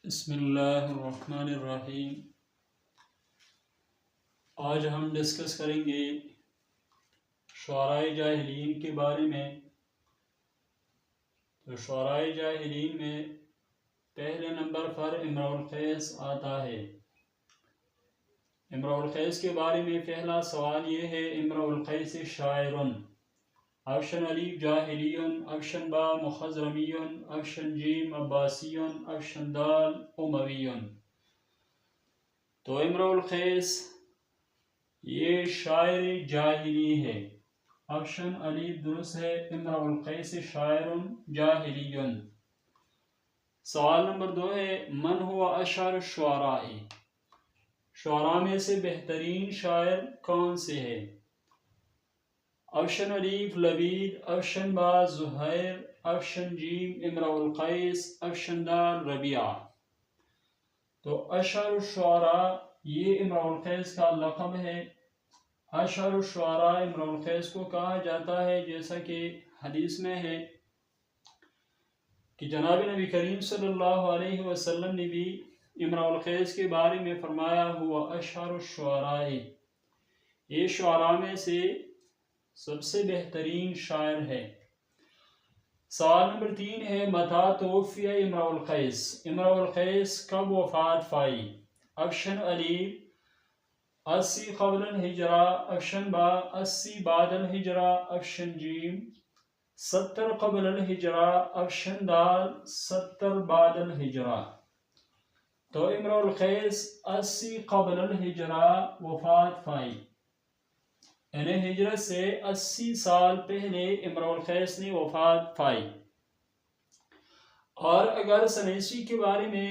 بسم اللہ الرحمن الرحیم۔ آج ہم ڈسکس کریں گے شعرائے جاہلین کے بارے میں۔ تو شعرائے جاہلین میں پہلے نمبر پر امرؤ القیس آتا ہے۔ امرؤ القیس کے بارے میں پہلا سوال یہ ہے: امرؤ القیس شاعر؟ آپشن الف جاہلی، آپشن با مخضرمی، آپشن جیم عباسی، آپشن دال اموی۔ تو امرؤ القیس یہ شاعر جاہلی ہے۔ آپشن الف درست ہے، امرؤ القیس شاعر جاہلی۔ سوال نمبر 2 ہے: من ہوا اشہر الشعراء؟ شعراء میں سے بہترین شاعر کون سے ہے؟ آپشن الف لبید، آپشن با زہیر، آپشن جیم امرؤ القیس، آپشن دال ربیعہ۔ تو اشہر الشعراء یہ امرؤ القیس کا لقب ہے۔ اشہر الشعراء امرؤ القیس کو کہا جاتا ہے، جیسا کہ حدیث میں ہے کہ جناب نبی کریم صلی اللہ علیہ وسلم نے بھی امرؤ القیس کے بارے میں فرمایا ہوا اشہر الشعراء، یہ شعراء میں سے سب سے بہترین شاعر ہے۔ سوال نمبر 3 ہے: متی توفی امرؤ القیس؟ امرؤ القیس کب وفات پائی؟ آپشن الف 80 قبل الہجرہ، آپشن با 80 بعد الہجرہ، آپشن جیم 70 قبل الہجرہ، آپشن دال 70 بعد الہجرہ۔ تو امرؤ القیس 80 قبل الہجرہ وفات پائی، یعنی ہجرت سے 80 سال پہلے امرؤ القیس نے وفات پائی۔ اور اگر سن عیسوی کے بارے میں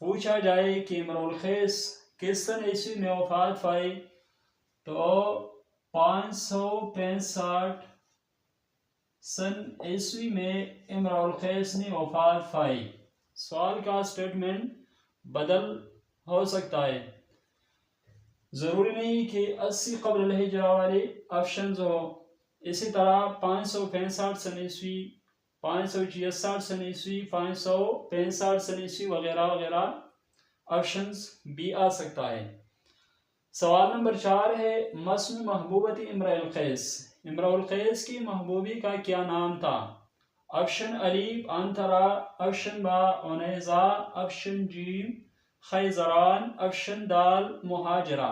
پوچھا جائے کہ امرؤ القیس کس سن عیسوی میں وفات پائی، تو 565 سن عیسوی میں امرؤ القیس نے وفات پائی۔ سوال کا سٹیٹمنٹ بدل ہو سکتا ہے، ضروری نہیں کہ 80 قبل الہجرہ والے آپشنز ہو۔ اسی طرح 565 سن عیسوی، 566 سن عیسوی، 565 سن عیسوی وغیرہ وغیرہ آپشنز بھی آ سکتا ہے۔ سوال نمبر 4 ہے: مسم محبوبت امرؤ القیس؟ امرؤ القیس کی محبوبی کا کیا نام تھا؟ آپشن الف عنترہ، آپشن با عنیزہ، آپشن جیم خیزران، آپشن دال مہاجرہ۔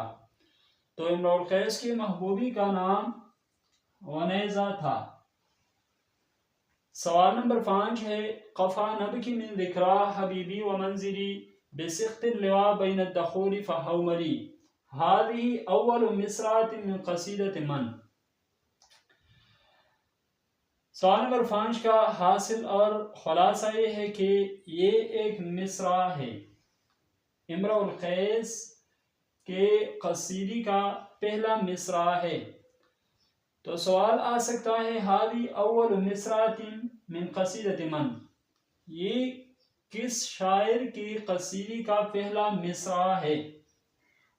تو امرؤ القیس کی محبوبی کا نام عنیزہ تھا۔ سوال نمبر 5 ہے: قفا نبکی من ذکرا حبیبی و منزلی بسقط اللواء بین الدخول فحوملی، هذه اول مصرعۃ من قصیدۃ من؟ سوال نمبر 5 کا حاصل اور خلاصہ یہ ہے کہ یہ ایک مصرع ہے، امرؤ القیس کے قصیدے کا پہلا مصرع ہے۔ تو سوال آ سکتا ہے هذه اول مصرعۃ من قصیدۃ من، یہ کس شاعر کے قصیدے کا پہلا مصرع ہے؟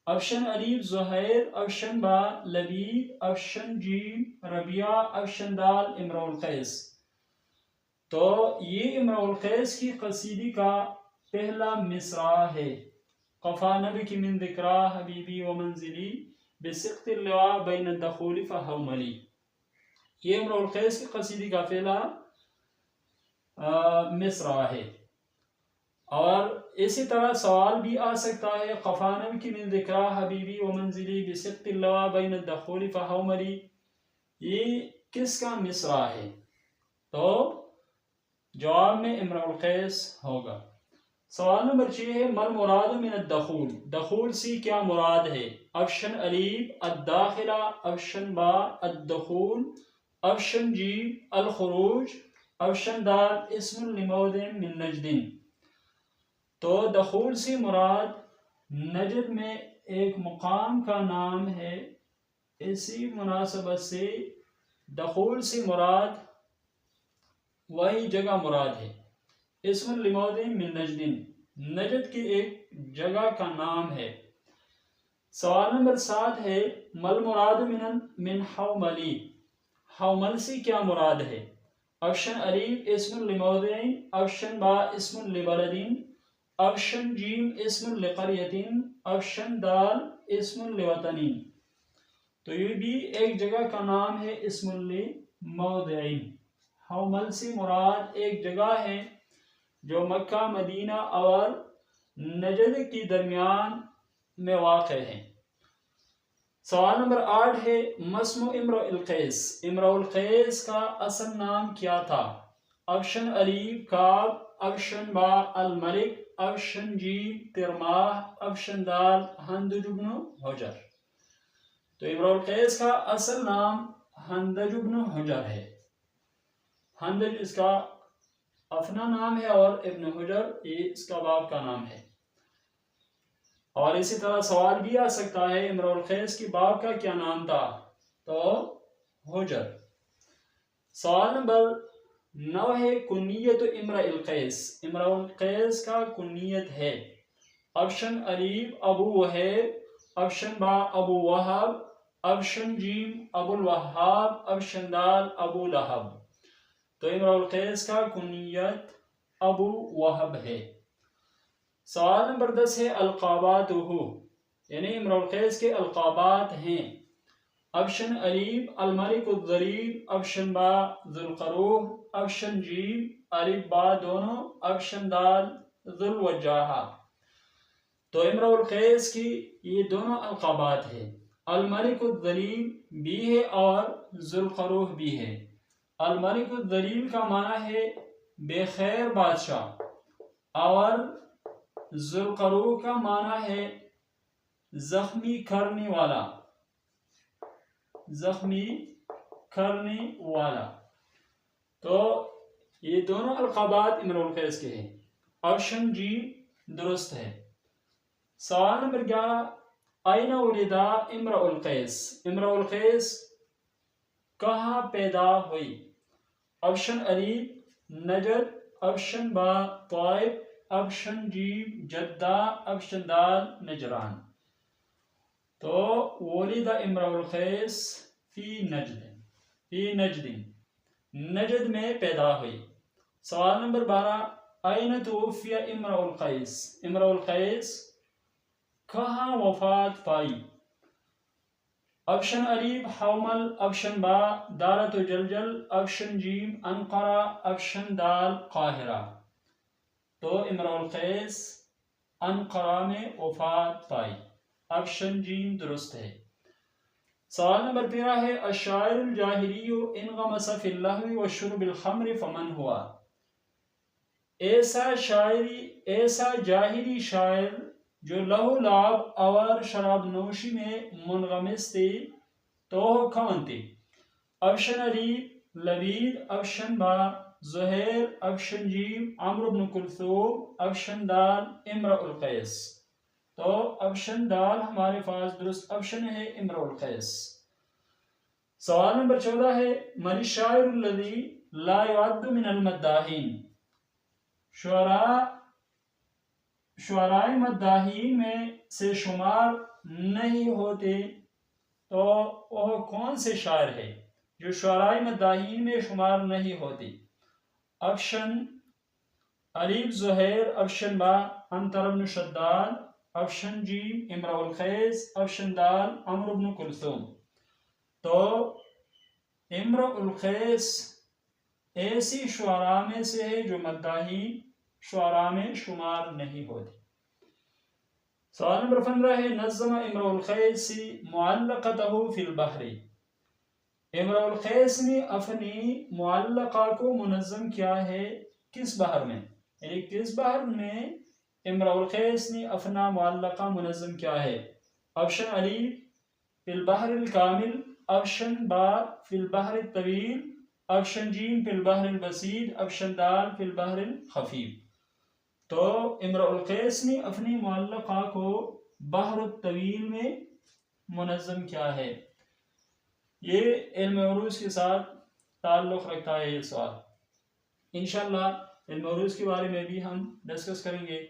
آپشن الف زہیر، آپشن با لبید، آپشن جیم ربیعہ، آپشن دال امرؤ القیس۔ تو یہ امرؤ القیس کی قصیدے کا پہلا مصرع ہے، قفا نبکی من ذکرا حبیبی و منزلی بسقط اللواء بین الدخول فحوملی، یہ امرؤ القیس کی قصیدے کا پہلا مصرع ہے۔ اور اسی طرح سوال بھی آ سکتا ہے قفا نبکی من ذکرا حبیبی و منزلی بسقط اللواء بین الدخول فحوملی، یہ کس کا مصرع ہے؟ تو جواب میں امرؤ القیس ہوگا۔ سوال نمبر 6 ہے: ما المراد من الدخول؟ دخول سے کیا مراد ہے؟ آپشن الف الداخلہ، آپشن با الدخول، آپشن جی الخروج، آپشن دال اسم لموضع من نجد۔ تو دخول سے مراد نجد میں ایک مقام کا نام ہے، اسی مناسبت سے دخول سے مراد وہی جگہ مراد ہے، اسم لموضع من نجد، نجد کی ایک جگہ کا نام ہے۔ سوال نمبر 7 ہے: ما المراد من حوملی؟ حومل سے کیا مراد ہے؟ آپشن الف اسم لموضع، آپشن با اسم لبلد، افشن جیم اسم لقریتن، افشن دال اسم لوطنین. تو یہ بھی ایک جگہ کا نام ہے اسم لموضعین. حومل سے مراد ایک جگہ ہے جو مکہ مدینہ اور نجد کے درمیان میں واقع ہے. سوال نمبر 8 ہے مسم امرؤ القیس. امرؤ القیس کا اصل نام کیا تھا؟ آپشن الف کعب، آپشن با الملک، آپشن جیم ترماح، آپشن دال ہندج بن حجر. تو امرؤ القیس کا اصل نام ہندج بن حجر ہے. ہندج اس کا اپنا نام ہے اور ابن حجر یہ اس کا باپ کا نام ہے. اور اسی طرح سوال بھی آ سکتا ہے امرؤ القیس کی باپ کا کیا نام تھا؟ تو حجر. سوال نمبر 9 ہے کنیت امرؤ القیس. امرؤ القیس کا کنیت ہے. آپشن الف ابو وہیب، آپشن با ابو وہب، آپشن جیم ابو الوہاب، آپشن دال ابو لہب. تو امرؤ القیس کا کنیت ابو وہب ہے. سوال نمبر 10 ہے القاباتہ، یعنی امرؤ القیس کے القابات ہیں. آپشن الف الملک الظریف، آپشن با ذوالقروہ، آپشن جیم الف با دونوں، آپشن دال ذوالوجاہہ. تو امرؤ القیس کی یہ دونوں القابات ہیں. الملک الظریف بھی ہے اور ذوالقروہ بھی ہے. الملک الظلیل کا معنی ہے بے خیر بادشاہ اور ذوالقروہ کا معنی ہے زخمی کرنے والا. زخمی کرنے والا. تو یہ دونوں القابات امرؤ القیس کے ہیں. آپشن جی درست ہے. سوال نمبر 11 أين ولد امرؤ القیس. امرؤ القیس کہاں پیدا ہوئی؟ آپشن الف نجد، آپشن با طائف، آپشن جیم جدہ، آپشن دال نجران. تو ولد امرؤ القیس فی نجد، نجد میں پیدا ہوئی. سوال نمبر 12 أين توفي امرؤ القیس. امرؤ القیس کہاں وفات پائی؟ آپشن الف حومل، آپشن با دارت و جلجل، آپشن جیم انقرہ، آپشن دال قاہرہ. تو امرؤ القیس انقرہ میں وفات پائی. آپشن جیم درست ہے. سوال نمبر 13 ہے الشاعر الجاہلی انغمس فی اللہو وشرب الخمر فمن ہوا. ایسا جاہلی شاعر جو لہو لعب اور شراب نوشی میں منغمس تھے تو کون تھے؟ آپشن الف لبید، آپشن با زہیر، آپشن جیم عمرو بن کلثوم، آپشن دال امرؤ القیس. تو آپشن دال ہمارے پاس درست آپشن ہے امرؤ القیس. سوال نمبر 14 ہے من الشاعر الذی لا يعد من المداحین. شعراء مداحین میں سے شمار نہیں ہوتے تو وہ کون سے شاعر ہے جو شعراء مداحین میں شمار نہیں ہوتے؟ آپشن الف زہیر، آپشن با عنتر بن شداد، آپشن جیم امرؤ القیس، آپشن دال عمرو بن کلثوم. تو امرؤ القیس ایسی شعراء میں سے ہے جو مداحین شعراء میں شمار نہیں ہوتی. سوال نمبر 15 ہے نظم امرؤ القیس معلقتہ فی البحر. امرؤ القیس نے اپنی معلقہ کو منظم کیا ہے کس بحر میں؟ یعنی کس بحر میں امرؤ القیس نے اپنا معلقہ منظم کیا ہے؟ آپشن الف فی البحر الکامل، آپشن با فی البحر الطویل، آپشن جیم فی البحر البسیط، آپشن دال فی البحر الخفیف. تو امرؤ القیس نے اپنی معلقہ کو بحر الطویل میں منظم کیا ہے. یہ علم عروض کے ساتھ تعلق رکھتا ہے یہ سوال. انشاءاللہ علم عروض کے بارے میں بھی ہم ڈسکس کریں گے.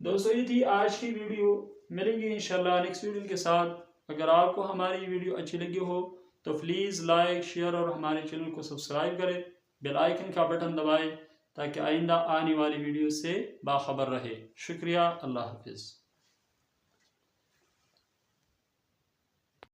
دوستو یہ تھی آج کی ویڈیو. ملیں گے انشاءاللہ نیکسٹ ویڈیو کے ساتھ. اگر آپ کو ہماری ویڈیو اچھی لگی ہو تو پلیز لائک، شیئر اور ہمارے چینل کو سبسکرائب کریں. بیل آئیکن کا بٹن دبائیں تاکہ آئندہ آنے والی ویڈیو سے باخبر رہے. شکریہ. اللہ حافظ.